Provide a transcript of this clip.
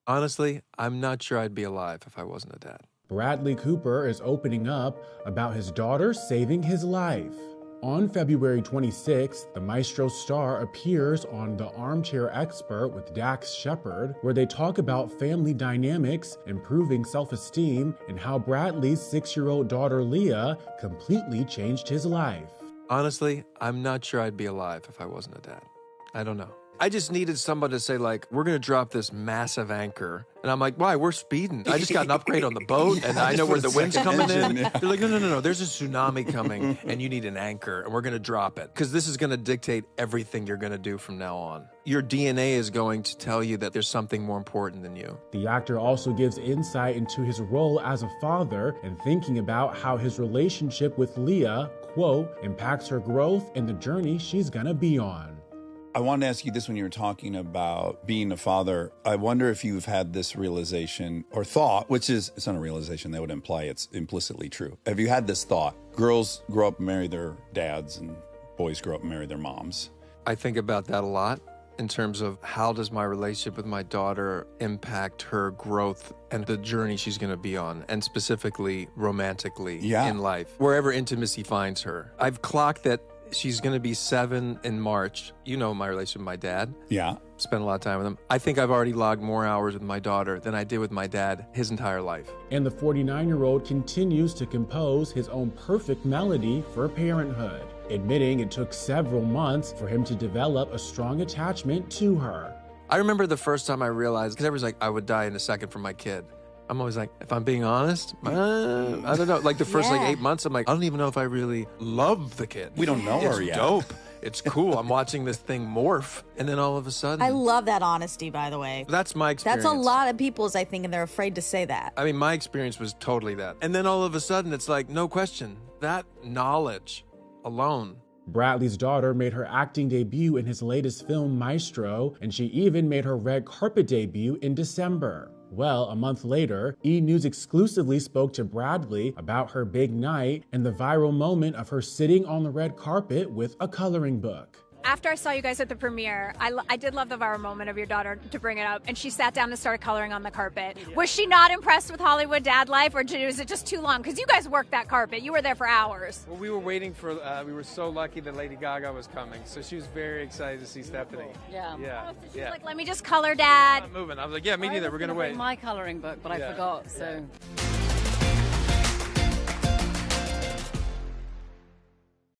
Honestly, I'm not sure I'd be alive if I wasn't a dad. Bradley Cooper is opening up about his daughter saving his life. On February 26th, the Maestro star appears on The Armchair Expert with Dax Shepard, where they talk about family dynamics, improving self-esteem, and how Bradley's 6-year-old daughter Leah completely changed his life. Honestly, I'm not sure I'd be alive if I wasn't a dad. I don't know. I just needed someone to say, like, we're going to drop this massive anchor. And I'm like, why? We're speeding. I just got an upgrade on the boat, and I know where the wind's coming in. They're like, no. There's a tsunami coming, and you need an anchor, and we're going to drop it. Because this is going to dictate everything you're going to do from now on. Your DNA is going to tell you that there's something more important than you. The actor also gives insight into his role as a father and thinking about how his relationship with Leah, quote, impacts her growth and the journey she's going to be on. I wanted to ask you this when you were talking about being a father. I wonder if you've had this realization or thought, which is, it's not a realization, that would imply it's implicitly true. Have you had this thought? Girls grow up and marry their dads and boys grow up and marry their moms. I think about that a lot in terms of how does my relationship with my daughter impact her growth and the journey she's going to be on, and specifically romantically in life, wherever intimacy finds her. I've clocked that she's going to be 7 in March. You know my relationship with my dad. Yeah. Spent a lot of time with him. I think I've already logged more hours with my daughter than I did with my dad his entire life. And the 49-year-old continues to compose his own perfect melody for parenthood, admitting it took several months for him to develop a strong attachment to her. I remember the first time I realized, because everyone's like, I would die in a second for my kid. I'm always like, if I'm being honest, I don't know. Like the first 8 months, I'm like, I don't even know if I really love the kid. We don't know her yet. It's dope. It's cool. I'm watching this thing morph. And then all of a sudden. I love that honesty, by the way. That's my experience. That's a lot of people's, I think, and they're afraid to say that. I mean, my experience was totally that. And then all of a sudden, it's like, no question. That knowledge alone. Bradley's daughter made her acting debut in his latest film, Maestro, and she even made her red carpet debut in December. Well, a month later, E! News exclusively spoke to Bradley about her big night and the viral moment of her sitting on the red carpet with a coloring book. After I saw you guys at the premiere, I did love the viral moment of your daughter, to bring it up, and she sat down and started coloring on the carpet. Yeah. Was she not impressed with Hollywood dad life, or was it just too long? Because you guys worked that carpet. You were there for hours. Well, we were waiting for, we were so lucky that Lady Gaga was coming, so she was very excited to see Stephanie. Yeah. Yeah. Oh, so she was like, let me just color, Dad. I'm not moving. I was like, yeah, me neither. We're going to wait. My coloring book, but I forgot, so...